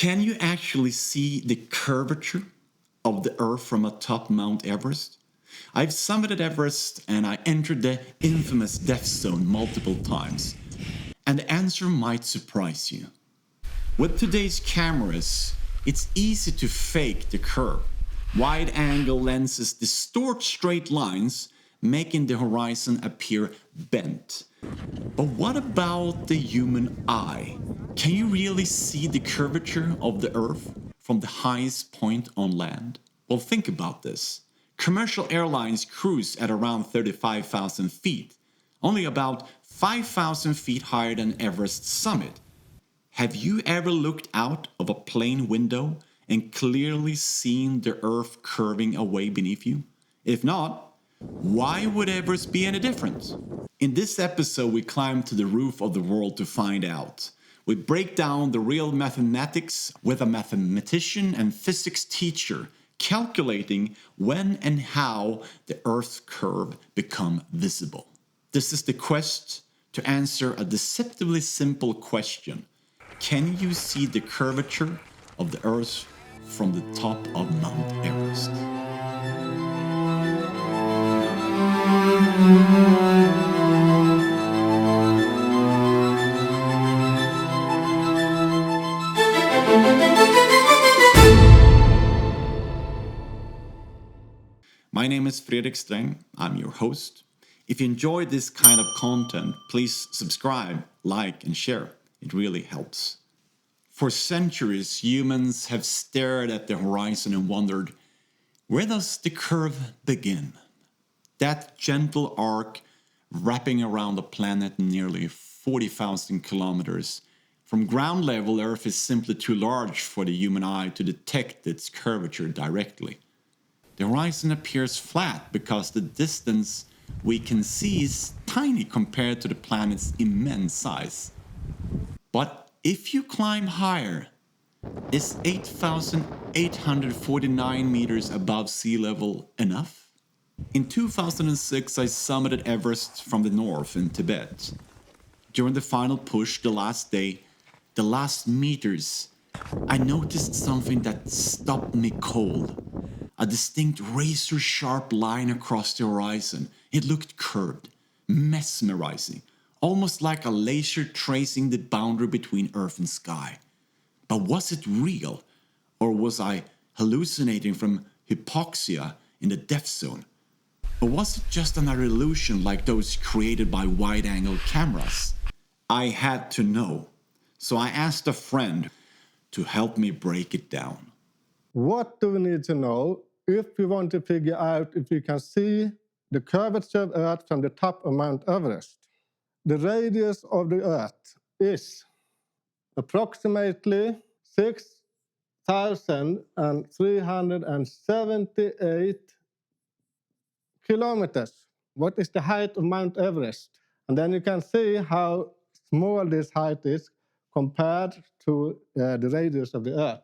Can you actually see the curvature of the Earth from atop Mount Everest? I've summited Everest and I entered the infamous death zone multiple times. And the answer might surprise you. With today's cameras, it's easy to fake the curve. Wide-angle lenses distort straight lines, making the horizon appear bent. But what about the human eye? Can you really see the curvature of the Earth from the highest point on land? Well, think about this. Commercial airlines cruise at around 35,000 feet, only about 5,000 feet higher than Everest's summit. Have you ever looked out of a plane window and clearly seen the Earth curving away beneath you? If not, why would Everest be any different? In this episode, we climb to the roof of the world to find out. We break down the real mathematics with a mathematician and physics teacher, calculating when and how the Earth's curve become visible. This is the quest to answer a deceptively simple question. Can you see the curvature of the Earth from the top of Mount Everest? My name is Fredrik Sträng. I'm your host. If you enjoy this kind of content, please subscribe, like, and share. It really helps. For centuries, humans have stared at the horizon and wondered, where does the curve begin? That gentle arc wrapping around the planet nearly 40,000 kilometers. From ground level, Earth is simply too large for the human eye to detect its curvature directly. The horizon appears flat because the distance we can see is tiny compared to the planet's immense size. But if you climb higher, is 8,849 meters above sea level enough? In 2006, I summited Everest from the north in Tibet. During the final push, the last day, the last meters, I noticed something that stopped me cold. A distinct razor-sharp line across the horizon. It looked curved, mesmerizing, almost like a laser tracing the boundary between Earth and sky. But was it real, or was I hallucinating from hypoxia in the death zone? Or was it just another illusion like those created by wide-angle cameras? I had to know, so I asked a friend to help me break it down. What do we need to know if we want to figure out if we can see the curvature of Earth from the top of Mount Everest? The radius of the Earth is approximately 6,378 kilometers. What is the height of Mount Everest? And then you can see how small this height is compared to the radius of the Earth.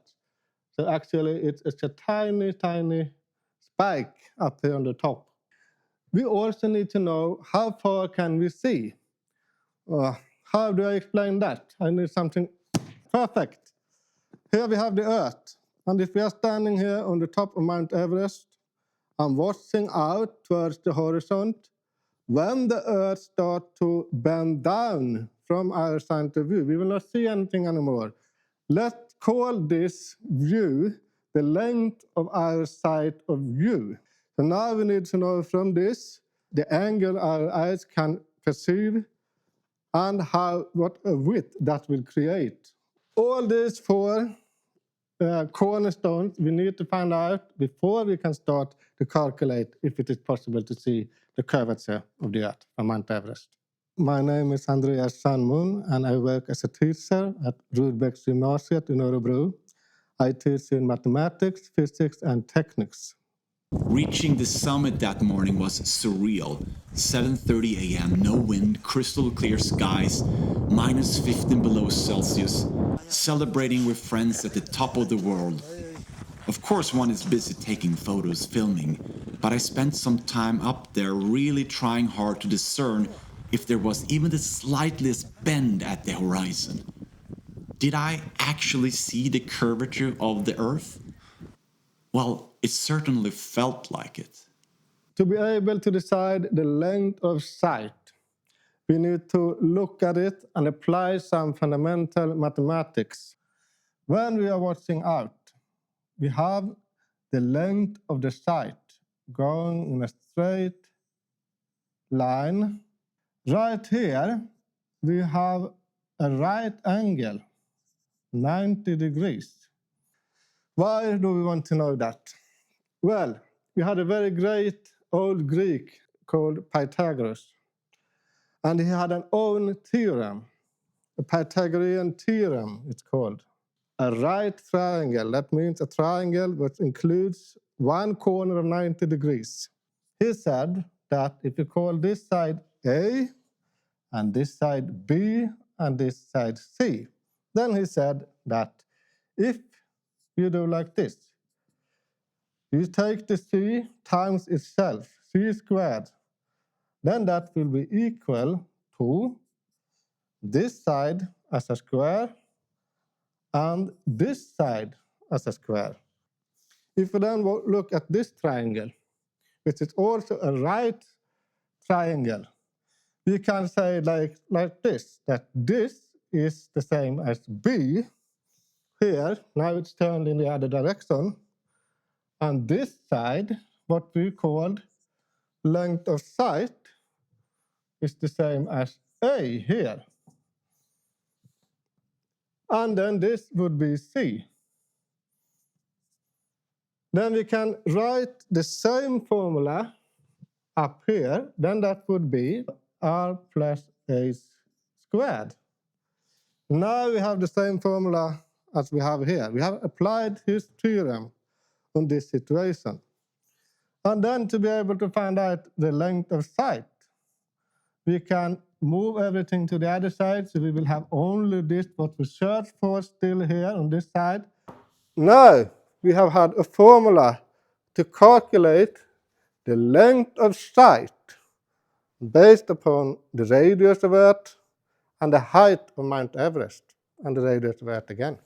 So actually, it's a tiny, tiny spike up here on the top. We also need to know how far can we see. How do I explain that? I need something perfect. Here we have the Earth. And if we are standing here on the top of Mount Everest, I'm watching out towards the horizon. When the Earth starts to bend down from our side of view, we will not see anything anymore. Let's call this view the length of our side of view. So now we need to know from this the angle our eyes can perceive and what a width that will create. All these four cornerstones we need to find out before we can start to calculate if it is possible to see the curvature of the Earth from Mount Everest. My name is Andreas Sandmon, and I work as a teacher at Rudbecksgymnasiet in Örebro. I teach in mathematics, physics, and techniques. Reaching the summit that morning was surreal. 7:30 a.m., no wind, crystal clear skies, minus 15 below Celsius, celebrating with friends at the top of the world. Of course, one is busy taking photos, filming, but I spent some time up there really trying hard to discern if there was even the slightest bend at the horizon. Did I actually see the curvature of the Earth? Well, it certainly felt like it. To be able to decide the length of sight, we need to look at it and apply some fundamental mathematics. When we are watching out, we have the length of the sight going in a straight line. Right here, we have a right angle, 90 degrees. Why do we want to know that? Well, we had a very great old Greek called Pythagoras, and he had an own theorem, a Pythagorean theorem, it's called. A right triangle, that means a triangle which includes one corner of 90 degrees. He said that if you call this side A, and this side B, and this side C, then he said that if you do like this, you take the C times itself, C squared, then that will be equal to this side as a square and this side as a square. If we then look at this triangle, which is also a right triangle, we can say like this, that this is the same as B here. Now it's turned in the other direction. And this side, what we called length of sight, is the same as A here. And then this would be C. Then we can write the same formula up here. Then that would be R plus A squared. Now we have the same formula as we have here. We have applied his theorem on this situation. And then to be able to find out the length of sight, we can move everything to the other side, so we will have only this, what we search for, still here on this side. Now we have had a formula to calculate the length of sight based upon the radius of Earth and the height of Mount Everest and the radius of Earth again.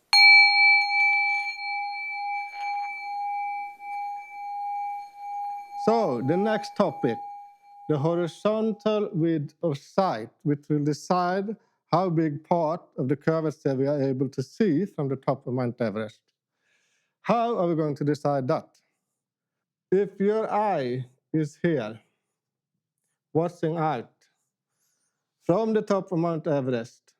So the next topic, the horizontal width of sight, which will decide how big part of the curvature we are able to see from the top of Mount Everest. How are we going to decide that? If your eye is here, watching out from the top of Mount Everest,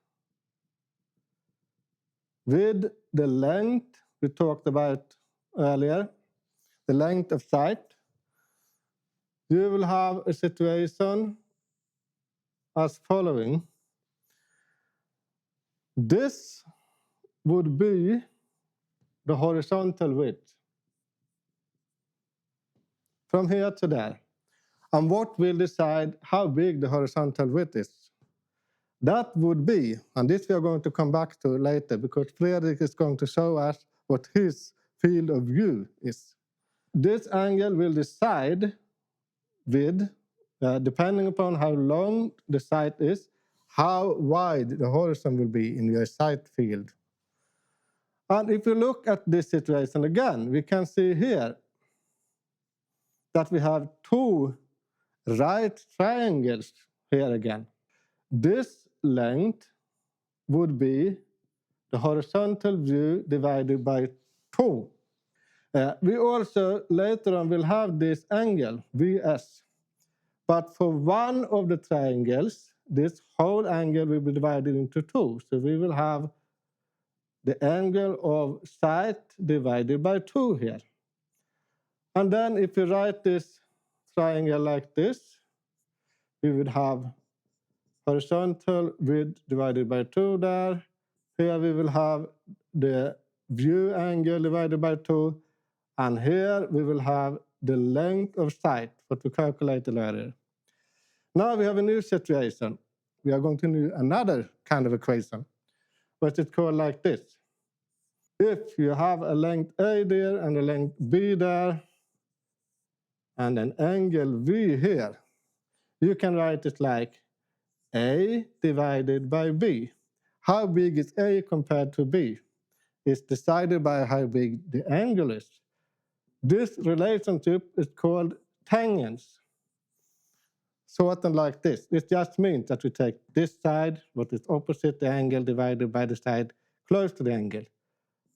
with the length we talked about earlier, the length of sight, you will have a situation as following. This would be the horizontal width from here to there. And what will decide how big the horizontal width is? That would be, and this we are going to come back to later, because Fredrik is going to show us what his field of view is. This angle will decide with, depending upon how long the sight is, how wide the horizon will be in your sight field. And if you look at this situation again, we can see here that we have two right triangles here again. This length would be the horizontal view divided by 2. We also later on will have this angle, VS. But for one of the triangles, this whole angle will be divided into 2. So we will have the angle of sight divided by 2 here. And then if we write this triangle like this, we would have horizontal width divided by 2 there. Here we will have the view angle divided by 2. And here we will have the length of sight, what we calculated earlier. Now we have a new situation. We are going to do another kind of equation, but it's called like this. If you have a length A there and a length B there, and an angle V here, you can write it like A divided by B. How big is A compared to B? Is decided by how big the angle is. This relationship is called tangents. Something like this. It just means that we take this side, what is opposite the angle, divided by the side close to the angle,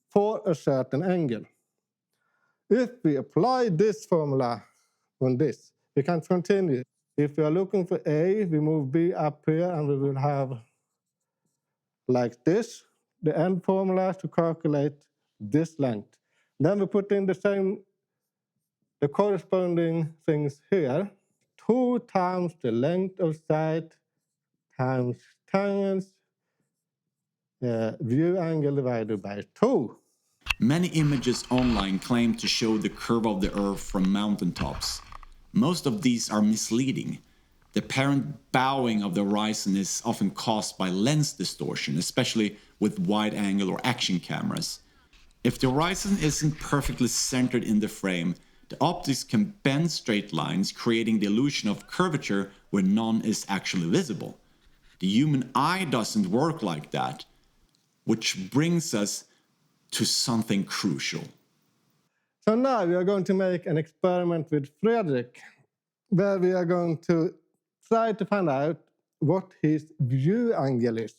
for a certain angle. If we apply this formula on this, we can continue. If we are looking for A, we move B up here, and we will have like this, the end formula to calculate this length. Then we put in the corresponding things here. 2 times the length of sight times tangents, view angle divided by 2. Many images online claim to show the curve of the Earth from mountaintops. Most of these are misleading. The apparent bowing of the horizon is often caused by lens distortion, especially with wide-angle or action cameras. If the horizon isn't perfectly centered in the frame, the optics can bend straight lines, creating the illusion of curvature where none is actually visible. The human eye doesn't work like that, which brings us to something crucial. So now we are going to make an experiment with Fredrik, where we are going to try to find out what his view angle is,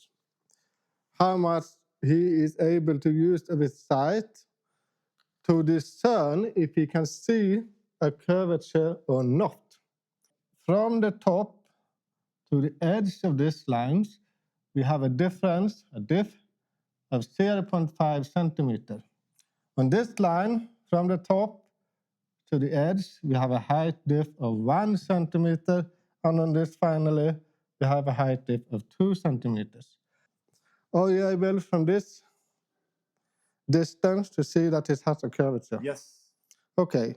how much he is able to use of his sight to discern if he can see a curvature or not. From the top to the edge of these lines, we have a diff of 0.5 centimeter. On this line, from the top to the edge, we have a height diff of 1 centimeter, and on this finally, we have a height diff of 2 centimeters. Are you able from this distance to see that it has a curvature? Yes. Okay.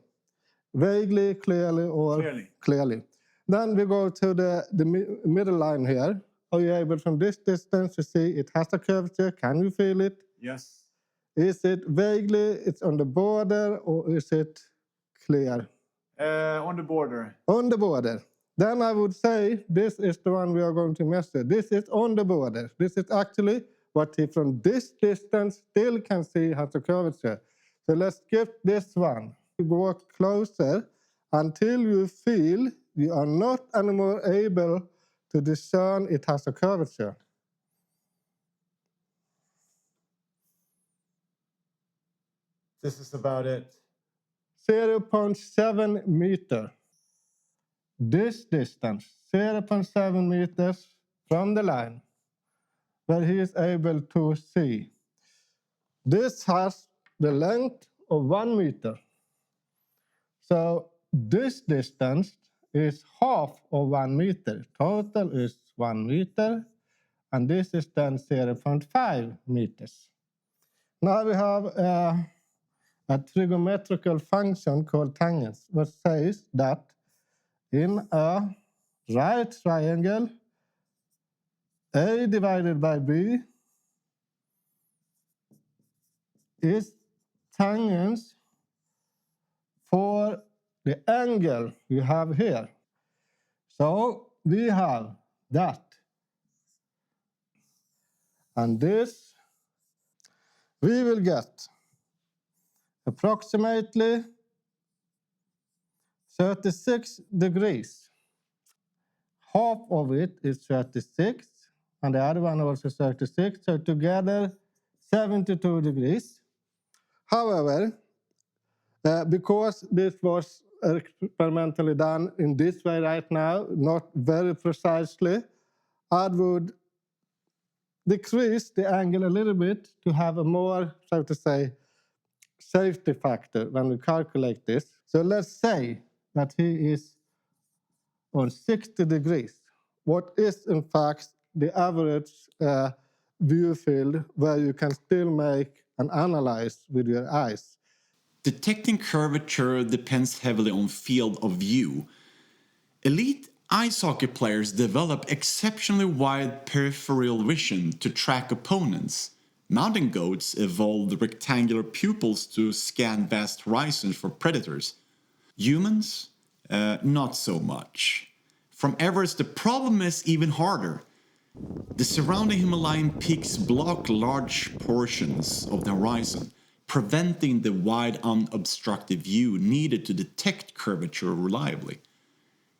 Vaguely, clearly, or clearly. Then we go to the middle line here. Are you able from this distance to see it has a curvature? Can you feel it? Yes. Is it vaguely, it's on the border, or is it clear? On the border. On the border. Then I would say this is the one we are going to measure. This is on the border. This is actually what he from this distance still can see has a curvature. So let's skip this one. Go closer until you feel you are not anymore able to discern it has a curvature. This is about it. 0.7 meter. This distance, 0.7 meters from the line, where he is able to see. This has the length of 1 meter. So this distance is half of 1 meter. Total is 1 meter, and this is then 0.5 meters. Now we have a trigonometrical function called tangents, which says that in a right triangle, A divided by B is tangents for the angle you have here. So we have that. And this, we will get approximately 36 degrees. Half of it is 36, and the other one also 36, so together 72 degrees. However, because this was experimentally done in this way right now, not very precisely, I would decrease the angle a little bit to have a more, so to say, safety factor when we calculate this. So let's say that he is on 60 degrees. What is, in fact, the average view field where you can still make and analyze with your eyes? Detecting curvature depends heavily on field of view. Elite ice hockey players develop exceptionally wide peripheral vision to track opponents. Mountain goats evolved rectangular pupils to scan vast horizons for predators. Humans, not so much. From Everest, the problem is even harder. The surrounding Himalayan peaks block large portions of the horizon, preventing the wide unobstructed view needed to detect curvature reliably.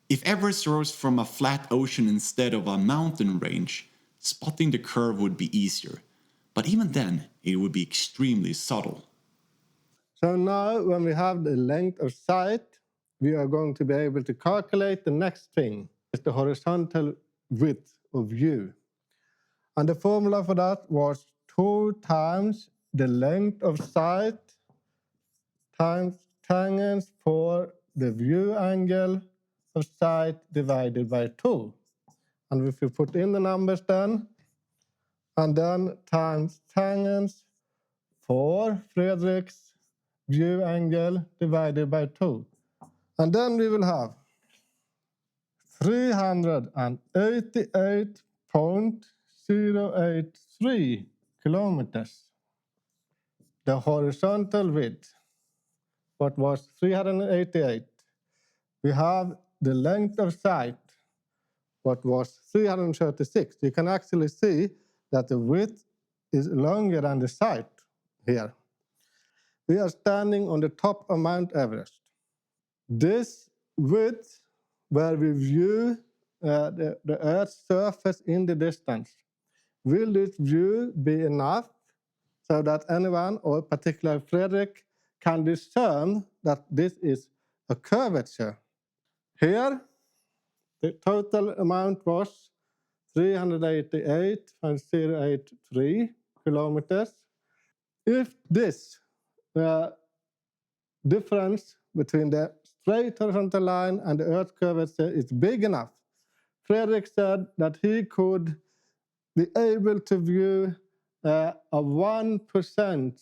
If Everest rose from a flat ocean instead of a mountain range, spotting the curve would be easier. But even then, it would be extremely subtle. So now when we have the length of sight, we are going to be able to calculate the next thing. It's the horizontal width of view. And the formula for that was 2 times the length of sight times tangents for the view angle of sight divided by 2. And if you put in the numbers then, and then times tangents for Fredrik's view angle divided by 2. And then we will have 388.083 kilometers. The horizontal width, what was 388. We have the length of sight, what was 336. You can actually see that the width is longer than the sight here. We are standing on the top of Mount Everest. This width, where we view the Earth's surface in the distance, will this view be enough so that anyone, or particularly Fredrik, can discern that this is a curvature? Here, the total amount was 388.083 kilometers. If this difference between the straight horizontal line and the Earth curvature is big enough, Fredrik said that he could be able to view a 1%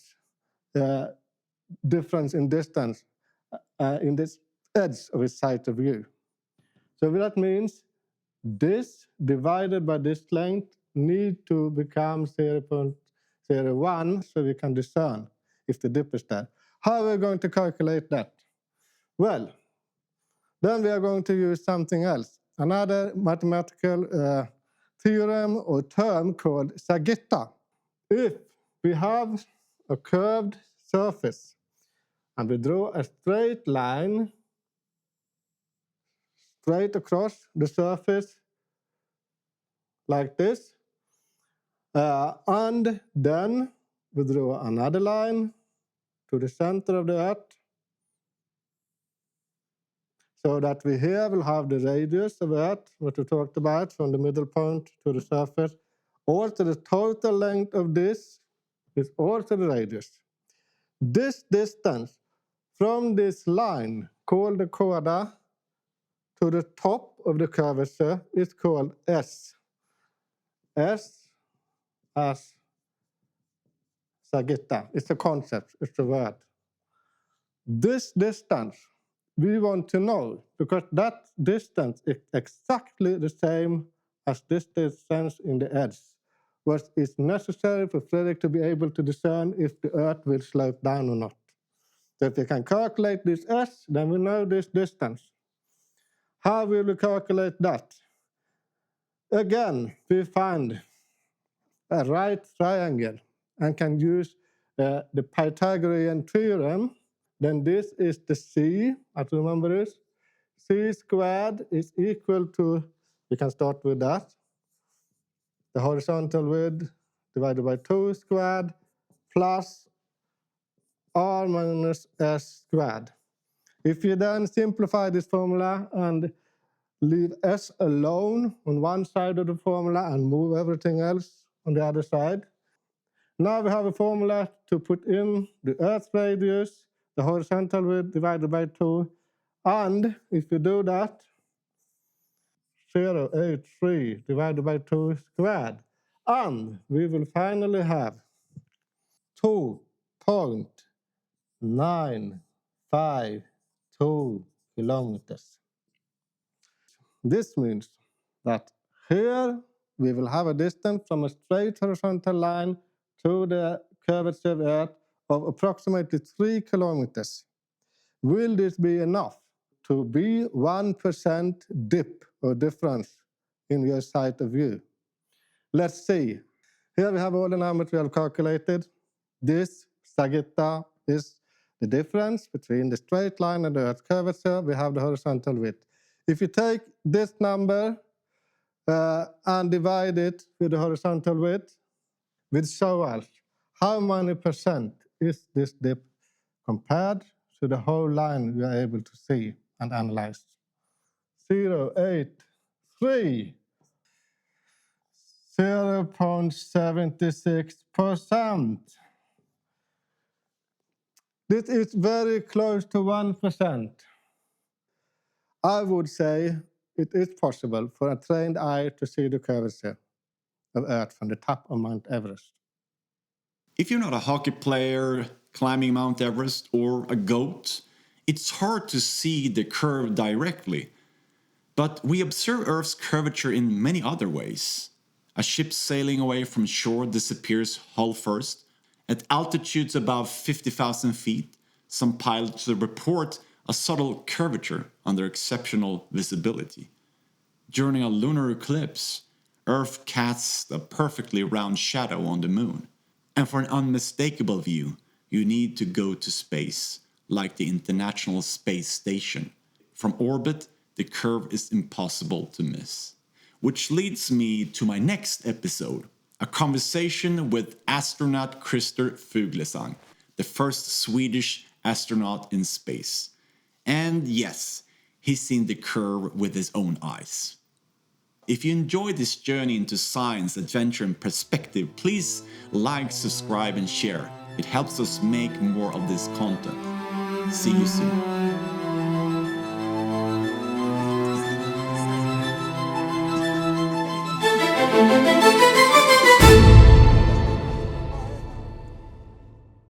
difference in distance in this edge of his sight of view. So that means this divided by this length need to become 0.01 so we can discern if the dip is there. How are we going to calculate that? Well, then we are going to use something else, another mathematical theorem or term called sagitta. If we have a curved surface and we draw a straight line straight across the surface like this, and then we draw another line to the center of the Earth, so that we here will have the radius of Earth, what we talked about, from the middle point to the surface. Also, the total length of this is also the radius. This distance from this line, called the coda, to the top of the curvature is called S. S as sagitta. It's a concept, it's a word. This distance we want to know because that distance is exactly the same as this distance in the edge, what is necessary for Fredrik to be able to discern if the Earth will slope down or not. So if we can calculate this S, then we know this distance. How will we calculate that? Again, we find a right triangle and can use the Pythagorean theorem. Then this is the C, I remember this. C squared is equal to, we can start with that, the horizontal width divided by 2 squared plus R minus S squared. If you then simplify this formula and leave S alone on one side of the formula and move everything else on the other side, now we have a formula to put in the Earth's radius, the horizontal width divided by 2, and if you do that, 0.83 divided by 2 squared, and we will finally have 2.952 kilometers. This means that here we will have a distance from a straight horizontal line to the curvature of Earth of approximately 3 kilometers. Will this be enough to be 1% dip or difference in your sight of view? Let's see. Here we have all the numbers we have calculated. This sagitta is the difference between the straight line and the Earth's curvature. We have the horizontal width. If you take this number and divide it with the horizontal width, which show us how many percent is this dip compared to the whole line we are able to see and analyze. 0.83. 0.76%. This is very close to 1%. I would say it is possible for a trained eye to see the curvature of Earth from the top of Mount Everest. If you're not a hockey player climbing Mount Everest or a goat, it's hard to see the curve directly. But we observe Earth's curvature in many other ways. A ship sailing away from shore disappears hull first. At altitudes above 50,000 feet, some pilots report a subtle curvature under exceptional visibility. During a lunar eclipse, Earth casts a perfectly round shadow on the moon. And for an unmistakable view, you need to go to space, like the International Space Station. From orbit, the curve is impossible to miss. Which leads me to my next episode, a conversation with astronaut Christer Fuglesang, the first Swedish astronaut in space. And yes, he's seen the curve with his own eyes. If you enjoyed this journey into science, adventure, and perspective, please like, subscribe, and share. It helps us make more of this content. See you soon.